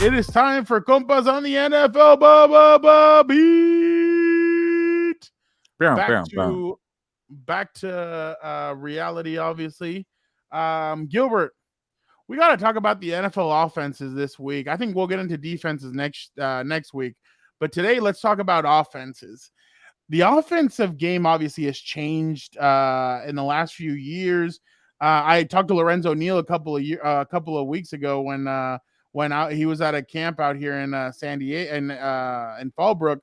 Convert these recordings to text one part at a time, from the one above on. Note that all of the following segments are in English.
It is time for Compas on the NFL beat. Back to reality, obviously. Gilbert, we got to talk about the NFL offenses this week. I think we'll get into defenses next week, but today let's talk about offenses. The offensive game obviously has changed in the last few years. I talked to Lorenzo Neal a couple of weeks ago when he was at a camp out here in San Diego and in Fallbrook,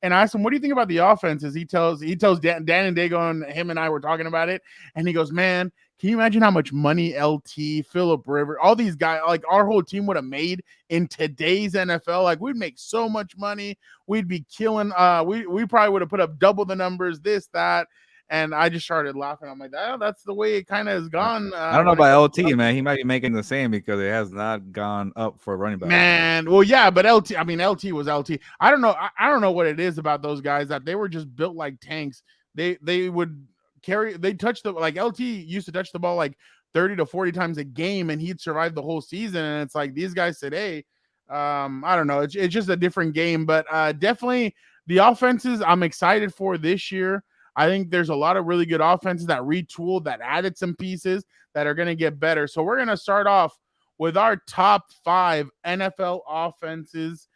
and I asked him, "What do you think about the offenses?" He tells Dan and Dago and him and I were talking about it, and he goes, "Man, can you imagine how much money LT, Phillip Rivers, all these guys, like our whole team would have made in today's NFL? Like we'd make so much money. We'd be killing. We probably would have put up double the numbers, this, that." And I just started laughing. I'm like, oh, that's the way it kind of has gone. I don't know about LT, man. He might be making the same because it has not gone up for running back. Man, well, yeah, but LT. I mean, LT was LT. I don't know. I don't know what it is about those guys that they were just built like tanks. They would carry. They touched the like LT used to touch the ball like 30 to 40 times a game, and he'd survive the whole season. And it's like these guys today. I don't know. It's just a different game, but definitely the offenses I'm excited for this year. I think there's a lot of really good offenses that retooled, that added some pieces that are going to get better. So we're going to start off with our top 5 NFL offenses.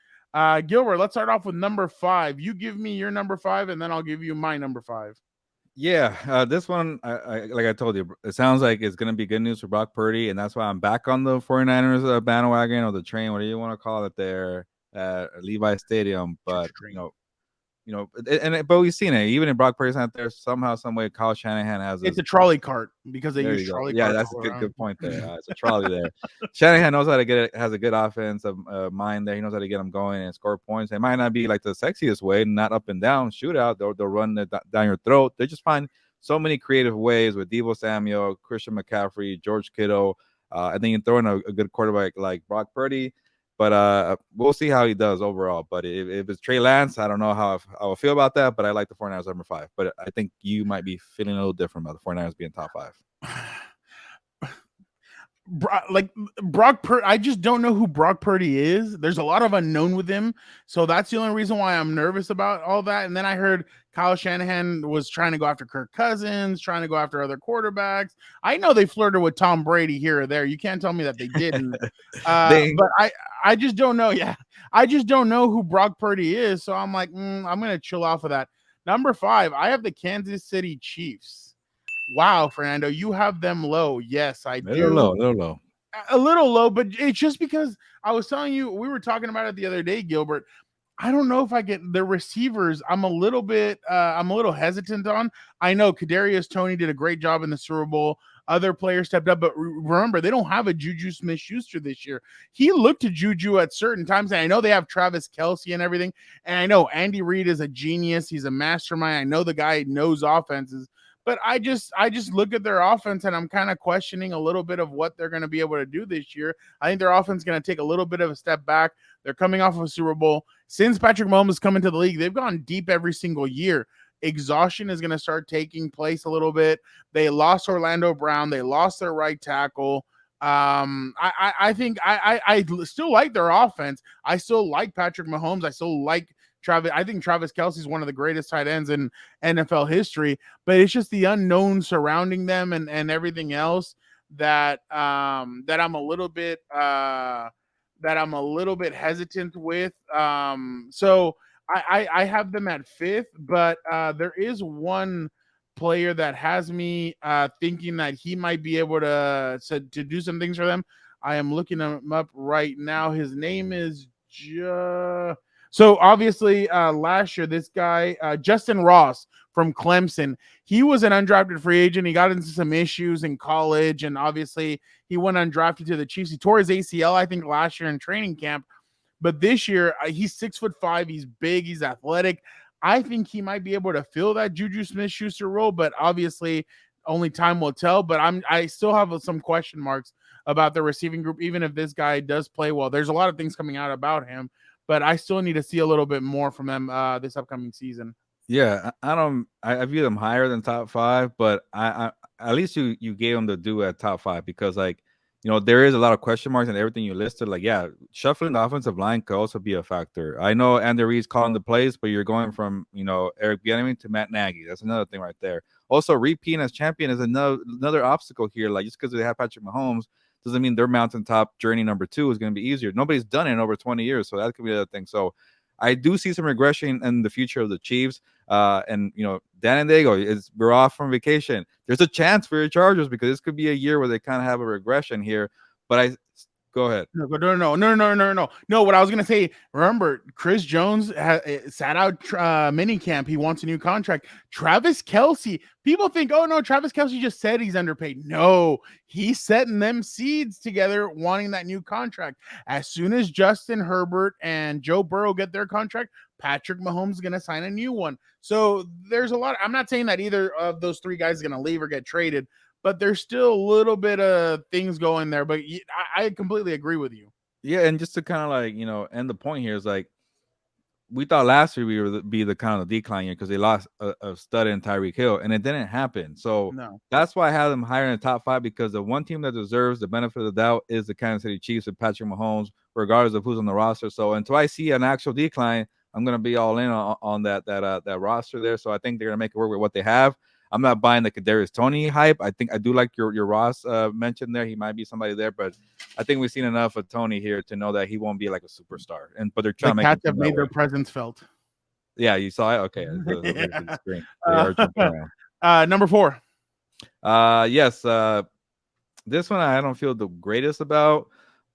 Gilbert, let's start off with number 5. You give me your number 5, and then I'll give you my number 5. Yeah, this one, like I told you, it sounds like it's going to be good news for Brock Purdy, and that's why I'm back on the 49ers bandwagon or the train, whatever you want to call it there at Levi Stadium. But, but we've seen it. Even in Brock Purdy's not there, somehow, some way, Kyle Shanahan has it's a trolley cart because they use trolley carts. Yeah, that's a good point there. It's a trolley there. Shanahan knows how to get it, has a good offensive mind there. He knows how to get them going and score points. It might not be like the sexiest way, not up and down shootout. They'll run it down your throat. They just find so many creative ways with Deebo Samuel, Christian McCaffrey, George Kittle, and then you throw in a good quarterback like Brock Purdy. But we'll see how he does overall. But if it's Trey Lance, I don't know how I will feel about that. But I like the 49ers number 5. But I think you might be feeling a little different about the 49ers being top 5. Like Brock Purdy, I just don't know who Brock Purdy is. There's a lot of unknown with him. So that's the only reason why I'm nervous about all that. And then I heard Kyle Shanahan was trying to go after Kirk Cousins, trying to go after other quarterbacks. I know they flirted with Tom Brady here or there. You can't tell me that they didn't. But I just don't know. Yeah, I just don't know who Brock Purdy is. So I'm like, I'm going to chill off of that. Number 5, I have the Kansas City Chiefs. Wow, Fernando, you have them low. Yes, I do. A little low, but it's just because I was telling you, we were talking about it the other day, Gilbert. I don't know if I get the receivers. I'm a little hesitant on. I know Kadarius Toney did a great job in the Super Bowl. Other players stepped up, but remember, they don't have a Juju Smith-Schuster this year. He looked to Juju at certain times, and I know they have Travis Kelce and everything, and I know Andy Reid is a genius. He's a mastermind. I know the guy knows offenses, but I just look at their offense, and I'm kind of questioning a little bit of what they're going to be able to do this year. I think their offense is going to take a little bit of a step back. They're coming off of a Super Bowl. Since Patrick Mahomes has come into the league, they've gone deep every single year. Exhaustion is going to start taking place a little bit. They lost Orlando Brown. They lost their right tackle. I think I still like their offense. I still like Patrick Mahomes. I still like Travis. I think Travis Kelce is one of the greatest tight ends in NFL history, but it's just the unknown surrounding them and everything else that I'm a little bit hesitant with. So I have them at 5th, but there is one player that has me thinking that he might be able to do some things for them. I am looking him up right now. His name is so obviously last year, this guy, Justin Ross from Clemson, he was an undrafted free agent. He got into some issues in college, and obviously he went undrafted to the Chiefs. He tore his ACL, I think, last year in training camp. But this year, he's 6'5". He's big. He's athletic. I think he might be able to fill that Juju Smith-Schuster role, but obviously only time will tell. But I still have some question marks about the receiving group, even if this guy does play well. There's a lot of things coming out about him, but I still need to see a little bit more from them this upcoming season. Yeah, I view them higher than top 5, but I at least you gave them the due at top 5 because like there is a lot of question marks and everything you listed. Like, yeah, shuffling the offensive line could also be a factor. I know Andy Reid's calling the plays, but you're going from, Eric Bieniemy to Matt Nagy. That's another thing right there. Also, repeating as champion is another obstacle here. Like, just because they have Patrick Mahomes doesn't mean their mountaintop journey number 2 is going to be easier. Nobody's done it in over 20 years, so that could be the other thing. So I do see some regression in the future of the Chiefs. And Dan and Diego, we're off from vacation. There's a chance for your Chargers because this could be a year where they kind of have a regression here. But go ahead. No. What I was gonna say, remember, Chris Jones sat out mini camp. He wants a new contract. Travis Kelce. People think, oh no, Travis Kelce just said he's underpaid. No, he's setting them seeds together, wanting that new contract. As soon as Justin Herbert and Joe Burrow get their contract, Patrick Mahomes is gonna sign a new one. So there's a lot. I'm not saying that either of those three guys is gonna leave or get traded, but there's still a little bit of things going there. But I completely agree with you. Yeah, and just to kind of like end the point here is like we thought last year we would be the kind of decline year because they lost a stud in Tyreek Hill, and it didn't happen. So No. that's why I have them higher in the top 5 because the one team that deserves the benefit of the doubt is the Kansas City Chiefs and Patrick Mahomes, regardless of who's on the roster. So until I see an actual decline, I'm gonna be all in on that roster there. So I think they're gonna make it work with what they have. I'm not buying the Kadarius Toney hype. I think I do like your Ross mentioned there. He might be somebody there, but I think we've seen enough of Toney here to know that he won't be like a superstar. But they're trying The to make Cats him have made their presence felt. Yeah, you saw it. Okay, the screen. They are jumping around. Number 4. Yes. This one I don't feel the greatest about,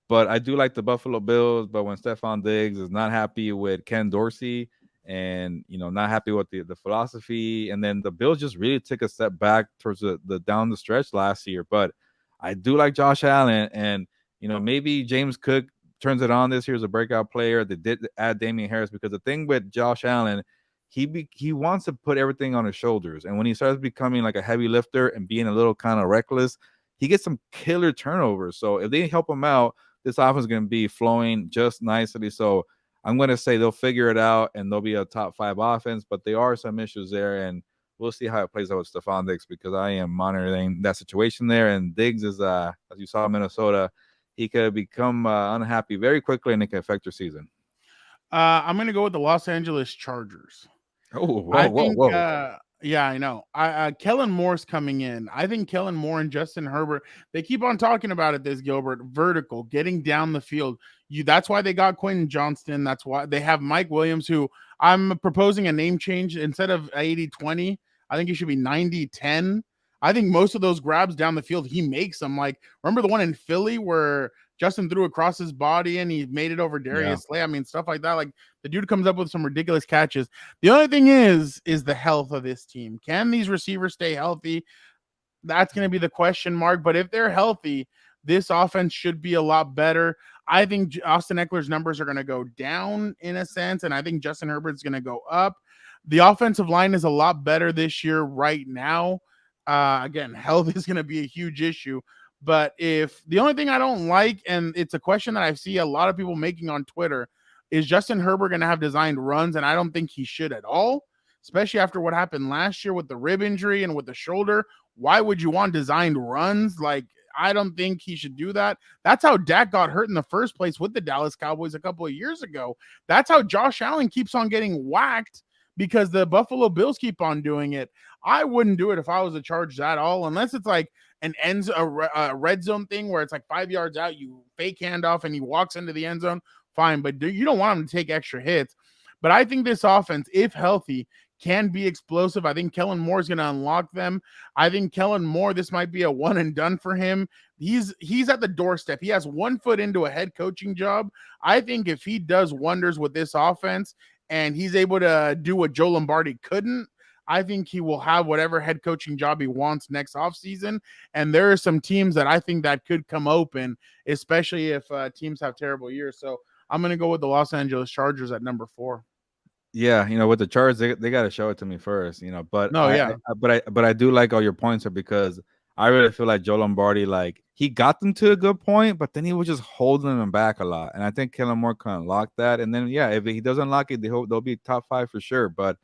but I do like the Buffalo Bills. But when Stephon Diggs is not happy with Ken Dorsey and not happy with the philosophy, and then the Bills just really took a step back towards the down the stretch last year. But I do like Josh Allen, and maybe James Cook turns it on this year as a breakout player. They did add Damian Harris because the thing with Josh Allen, he wants to put everything on his shoulders, and when he starts becoming like a heavy lifter and being a little kind of reckless, he gets some killer turnovers. So if they help him out, this offense is going to be flowing just nicely. So I'm going to say they'll figure it out and they'll be a top 5 offense, but there are some issues there, and we'll see how it plays out with Stephon Diggs because I am monitoring that situation there. And Diggs is, as you saw in Minnesota, he could become unhappy very quickly and it can affect your season. I'm going to go with the Los Angeles Chargers. Oh, whoa. Yeah, I know. Kellen Moore's coming in. I think Kellen Moore and Justin Herbert, they keep on talking about it, this Gilbert, vertical, getting down the field. That's why they got Quentin Johnston. That's why they have Mike Williams, who I'm proposing a name change. Instead of 80-20, I think he should be 90-10. I think most of those grabs down the field, he makes them. Like, remember the one in Philly where Justin threw across his body and he made it over Darius Slay? I mean, stuff like that. Like, the dude comes up with some ridiculous catches. The only thing is the health of this team. Can these receivers stay healthy? That's going to be the question mark. But if they're healthy, this offense should be a lot better. I think Austin Eckler's numbers are going to go down in a sense, and I think Justin Herbert's going to go up. The offensive line is a lot better this year right now. Again, health is going to be a huge issue. But if the only thing I don't like, and it's a question that I see a lot of people making on Twitter, is Justin Herbert going to have designed runs? And I don't think he should at all, especially after what happened last year with the rib injury and with the shoulder. Why would you want designed runs? Like, I don't think he should do that. That's how Dak got hurt in the first place with the Dallas Cowboys a couple of years ago. That's how Josh Allen keeps on getting whacked because the Buffalo Bills keep on doing it. I wouldn't do it if I was a Chargers at all, unless it's like a red zone thing where it's like 5 yards out, you fake handoff and he walks into the end zone. Fine, but you don't want him to take extra hits. But I think this offense, if healthy, can be explosive. I think Kellen Moore is going to unlock them. I think Kellen Moore, this might be a one and done for him. He's at the doorstep. He has 1 foot into a head coaching job. I think if he does wonders with this offense and he's able to do what Joe Lombardi couldn't, I think he will have whatever head coaching job he wants next offseason. And there are some teams that I think that could come open, especially if teams have terrible years. So I'm going to go with the Los Angeles Chargers at number 4. Yeah, with the Chargers, they got to show it to me first, But no, yeah, but I do like all your points because I really feel like Joe Lombardi, like he got them to a good point, but then he was just holding them back a lot, and I think Kellen Moore can unlock that. And then if he doesn't unlock it, they'll be top 5 for sure. But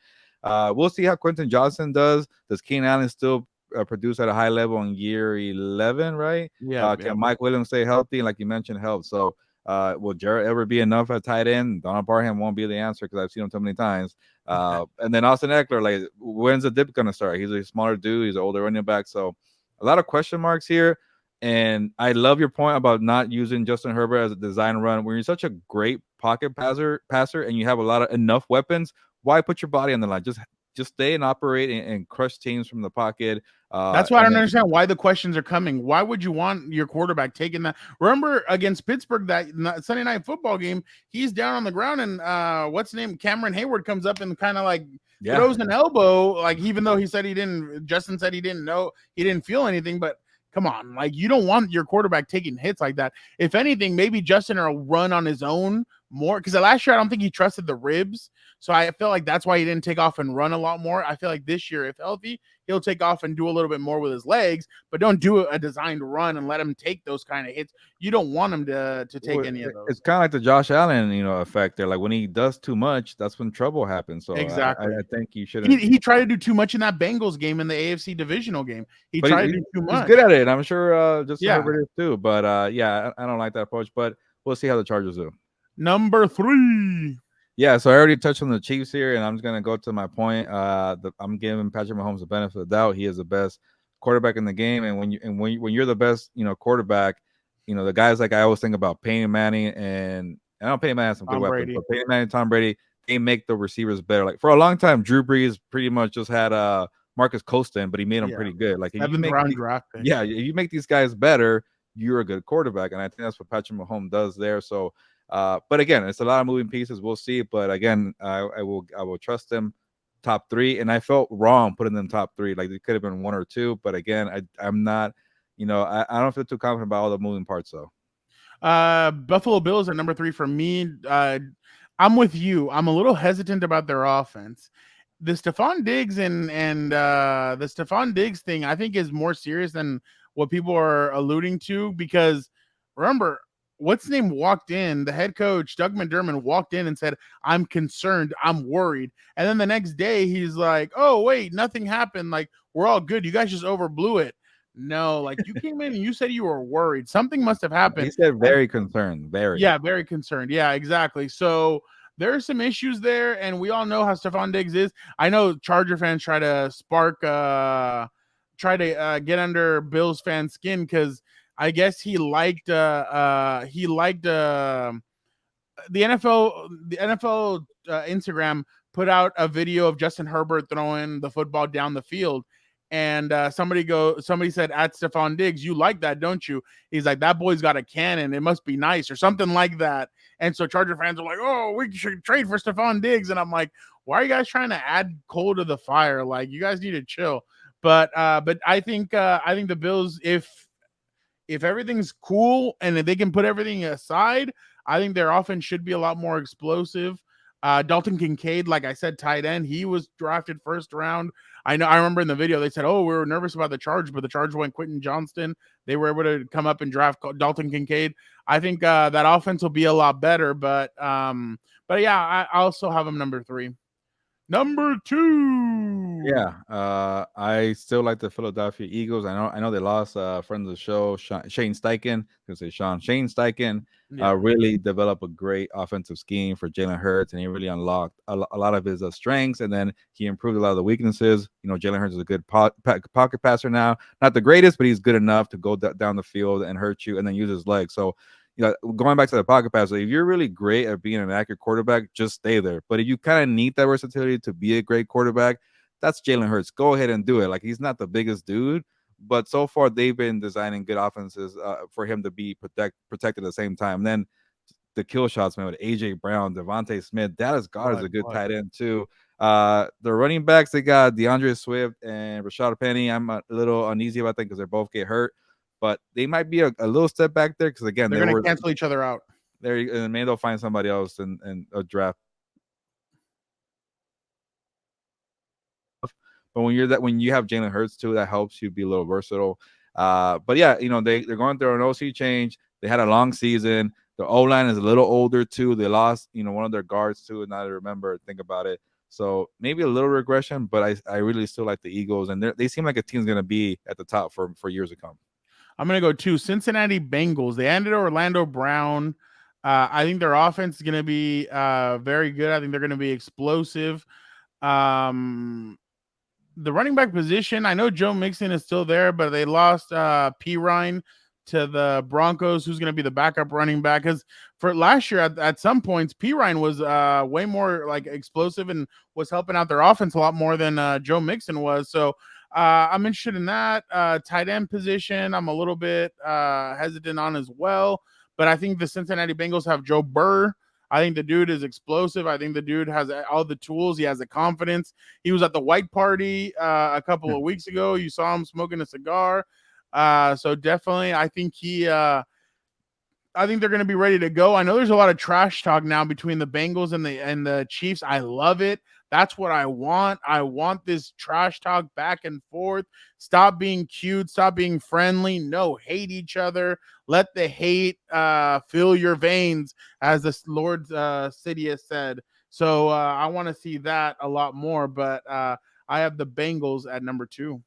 we'll see how Quentin Johnson does. Does Keenan Allen still produce at a high level in year 11, right? Yeah, yeah. Can Mike Williams stay healthy? And like you mentioned, help. So, will Jarrett ever be enough at tight end? Donald Parham won't be the answer because I've seen him so many times. And then Austin Eckler, like, when's the dip going to start? He's a smaller dude. He's an older running back. So, a lot of question marks here. And I love your point about not using Justin Herbert as a design run. When you're such a great pocket passer, and you have a lot of enough weapons, why put your body on the line? Just stay and operate and crush teams from the pocket. That's why I And don't then, understand why the questions are coming. Why would you want your quarterback taking that? Remember against Pittsburgh that Sunday night football game, he's down on the ground and what's his name? Cameron Hayward comes up and kind of like throws an elbow, like even though he said he didn't. Justin said he didn't know, he didn't feel anything, but come on, like you don't want your quarterback taking hits like that. If anything, maybe Justin will run on his own more because last year I don't think he trusted the ribs, so I feel like that's why he didn't take off and run a lot more. I feel like this year, if healthy, he'll take off and do a little bit more with his legs, but don't do a designed run and let him take those kind of hits. You don't want him to take any of those. It's kind of like the Josh Allen, effect there. Like when he does too much, that's when trouble happens. So Exactly. I think you shouldn't. He tried to do too much in that Bengals game in the AFC divisional game. He tried to do too much. He's good at it. I'm sure Justin Herbert is too. But yeah, I don't like that approach. But we'll see how the Chargers do. Number 3. Yeah, so I already touched on the Chiefs here, and I'm just gonna go to my point. I'm giving Patrick Mahomes the benefit of the doubt. He is the best quarterback in the game, and when you're the best, quarterback, the guys like I always think about Peyton Manning and I know Peyton Manning has some good weapons, but Peyton Manning, Tom Brady, they make the receivers better. Like for a long time, Drew Brees pretty much just had Marcus Colston, but he made them pretty good. Like if you make these guys better, you're a good quarterback, and I think that's what Patrick Mahomes does there. So. But again, it's a lot of moving pieces. We'll see. But again, I will trust them top 3. And I felt wrong putting them top 3. Like they could have been 1 or 2. But again, I'm not, I don't feel too confident about all the moving parts though. Buffalo Bills are number 3 for me. I'm with you. I'm a little hesitant about their offense. The Stephon Diggs and the Stephon Diggs thing, I think, is more serious than what people are alluding to because remember. What's his name walked in, the head coach, Doug McDermott, walked in and said, I'm concerned, I'm worried. And then the next day, he's like, oh, wait, nothing happened. Like, we're all good. You guys just overblew it. No, like, you came in and you said you were worried. Something must have happened. He said very concerned, very. Yeah, very concerned. Yeah, exactly. So there are some issues there, and we all know how Stephon Diggs is. I know Charger fans try to get under Bills fans' skin because I guess he liked the NFL Instagram put out a video of Justin Herbert throwing the football down the field. And somebody said at Stephon Diggs, you like that, don't you? He's like, that boy's got a cannon. It must be nice or something like that. And so Charger fans are like, oh, we should trade for Stephon Diggs. And I'm like, why are you guys trying to add coal to the fire? Like, you guys need to chill. But I think the Bills, if everything's cool and if they can put everything aside, I think their offense should be a lot more explosive. Dalton Kincaid, like I said, tight end, he was drafted first round. I remember in the video they said, oh, we were nervous about the Charge, but the Charge went Quentin Johnston. They were able to come up and draft Dalton Kincaid. I think that offense will be a lot better, but yeah, I also have them number 3. Number 2. Yeah, I still like the Philadelphia Eagles. I know they lost friend of the show, Shane Steichen. Shane Steichen really developed a great offensive scheme for Jalen Hurts, and he really unlocked a lot of his strengths, and then he improved a lot of the weaknesses. Jalen Hurts is a good pocket passer now. Not the greatest, but he's good enough to go down the field and hurt you and then use his legs. So going back to the pocket passer, if you're really great at being an accurate quarterback, just stay there. But if you kind of need that versatility to be a great quarterback, that's Jalen Hurts. Go ahead and do it. Like, he's not the biggest dude, but so far they've been designing good offenses for him to be protected at the same time. And then the kill shots, man, with AJ Brown, Devontae Smith, Dallas Goedert is a good tight end too. The running backs, they got DeAndre Swift and Rashad Penny. I'm a little uneasy about that because they both get hurt, but they might be a little step back there because again, they're going to cancel each other out. There, and maybe they'll find somebody else in a draft. But when you have Jalen Hurts too, that helps you be a little versatile. But yeah, they're going through an OC change. They had a long season. The O-line is a little older too. They lost, one of their guards too. Now I remember, think about it. So maybe a little regression, but I really still like the Eagles, and they seem like a team's going to be at the top for years to come. I'm going to go to Cincinnati Bengals. They ended Orlando Brown. I think their offense is going to be very good. I think they're going to be explosive. Um, the running back position, I know Joe Mixon is still there, but they lost P. Ryan to the Broncos, who's going to be the backup running back. Because for last year, at some points, P. Ryan was way more like explosive and was helping out their offense a lot more than Joe Mixon was. So I'm interested in that. Tight end position, I'm a little bit hesitant on as well. But I think the Cincinnati Bengals have Joe Burr. I think the dude is explosive. I think the dude has all the tools. He has the confidence. He was at the white party a couple of weeks ago. You saw him smoking a cigar. So definitely, I think they're going to be ready to go. I know there's a lot of trash talk now between the Bengals and the Chiefs. I love it. That's what I want. I want this trash talk back and forth. Stop being cute. Stop being friendly. No, hate each other. Let the hate fill your veins, as the Lord Sidious said. So I want to see that a lot more. But I have the Bengals at number 2.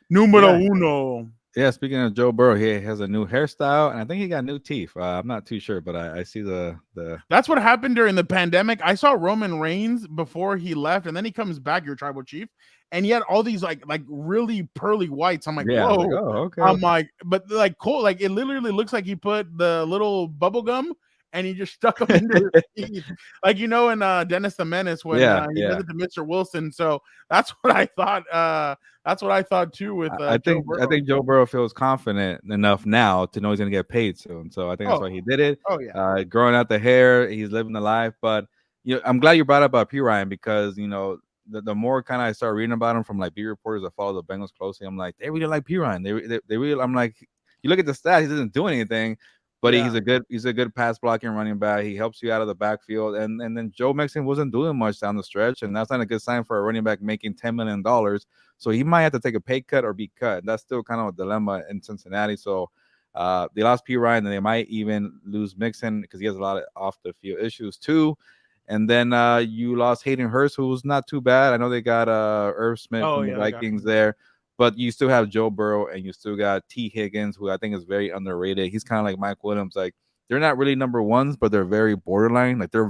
Numero Yeah. uno. Yeah, speaking of Joe Burrow, he has a new hairstyle, and I think he got new teeth. I'm not too sure, but I see the That's what happened during the pandemic. I saw Roman Reigns before he left, and then he comes back, your tribal chief, and he had all these like really pearly whites. I'm like, yeah. I was like, whoa. oh, okay, I'm okay. like, but like cool, like it literally looks like he put the little bubble gum and he just stuck them into his teeth. Like in Dennis the Menace when Yeah, he does yeah. it to Mr. Wilson. So that's what I thought. That's what I thought too with Joe I Burrow. think Joe Burrow feels confident enough now to know he's gonna get paid soon. So I think that's Oh, why he did it. oh yeah. Growing out the hair, he's living the life. But I'm glad you brought up P Ryan, because the more kind of I start reading about him from like beat reporters that follow the Bengals closely, I'm like, they really like P Ryan. They really. I'm like, you look at the stats, he doesn't do anything, but Yeah. he's a good pass blocking running back. He helps you out of the backfield, and then Joe Mixon wasn't doing much down the stretch, and that's not a good sign for a running back making $10 million. So he might have to take a pay cut or be cut. That's still kind of a dilemma in Cincinnati. So they lost P Ryan, and they might even lose Mixon because he has a lot of off the field issues too. And then you lost Hayden Hurst, who was not too bad. I know they got Irv Smith Oh from the yeah, they got Vikings him. there, but you still have Joe Burrow, and you still got T. Higgins, who I think is very underrated. He's kind of like Mike Williams. Like, they're not really number ones, but they're very borderline. Like, they're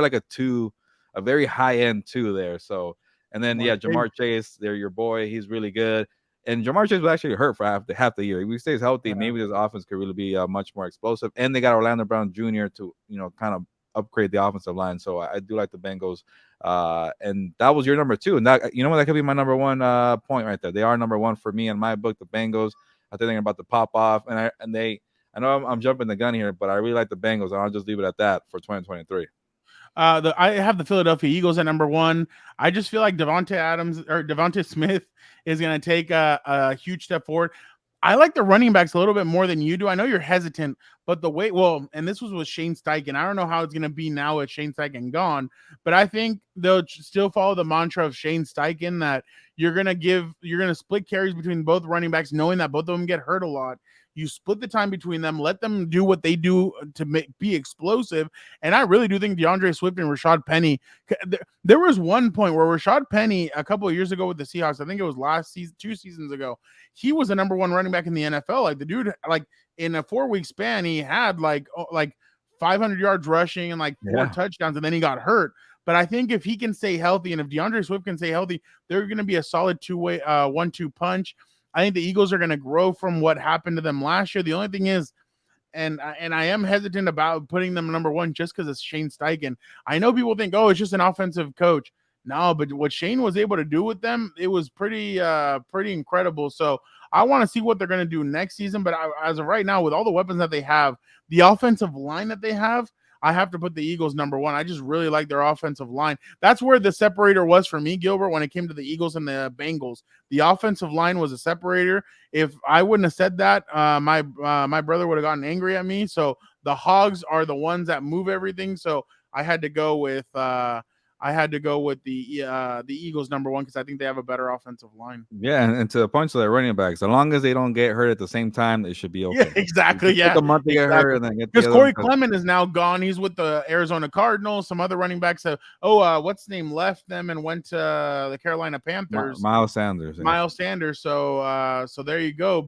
like a two, a very high end two there. So, and then Jamar yeah, Chase. Jamar Chase, they're your boy. He's really good. And Jamar Chase was actually hurt for half the year. If he stays healthy, Yeah. maybe this offense could really be much more explosive. And they got Orlando Brown Jr. to kind of upgrade the offensive line. So I do like the Bengals. And that was your number 2. And that that could be my number 1 point right there. They are number 1 for me in my book, the Bengals. I think they're about to pop off. I know I'm jumping the gun here, but I really like the Bengals, and I'll just leave it at that for 2023. I have the Philadelphia Eagles at number 1. I just feel like Devonta Smith is going to take a huge step forward. I like the running backs a little bit more than you do. I know you're hesitant, but and this was with Shane Steichen. I don't know how it's going to be now with Shane Steichen gone, but I think they'll still follow the mantra of Shane Steichen that you're going to split carries between both running backs, knowing that both of them get hurt a lot. You split the time between them, let them do what they do to be explosive. And I really do think DeAndre Swift and Rashad Penny. There was one point where Rashad Penny a couple of years ago with the Seahawks, I think it was last season, 2 seasons ago, he was the number 1 running back in the NFL. Like the dude, like in a 4-week span, he had like 500 yards rushing and like 4 touchdowns, and then he got hurt. But I think if he can stay healthy, and if DeAndre Swift can stay healthy, they're going to be a solid 2-way 1-2 punch. I think the Eagles are going to grow from what happened to them last year. The only thing is, and I am hesitant about putting them number 1 just because it's Shane Steichen. I know people think, oh, it's just an offensive coach. No, but what Shane was able to do with them, it was pretty incredible. So I want to see what they're going to do next season. But as of right now, with all the weapons that they have, the offensive line that they have, I have to put the Eagles number 1. I just really like their offensive line. That's where the separator was for me, Gilbert, when it came to the Eagles and the Bengals. The offensive line was a separator. If I wouldn't have said that, my brother would have gotten angry at me. So the Hogs are the ones that move everything. So I had to go with I had to go with the Eagles #1 because I think they have a better offensive line. Yeah, and to the point to their running backs, as long as they don't get hurt at the same time, they should be Yeah, okay. exactly. Take Yeah, a month to get hurt, and then get the because other Corey one. Clement is now gone. He's with the Arizona Cardinals. Some other running backs have. What's his name left them and went to the Carolina Panthers. Miles Sanders. Yeah. Miles Sanders. So there you go.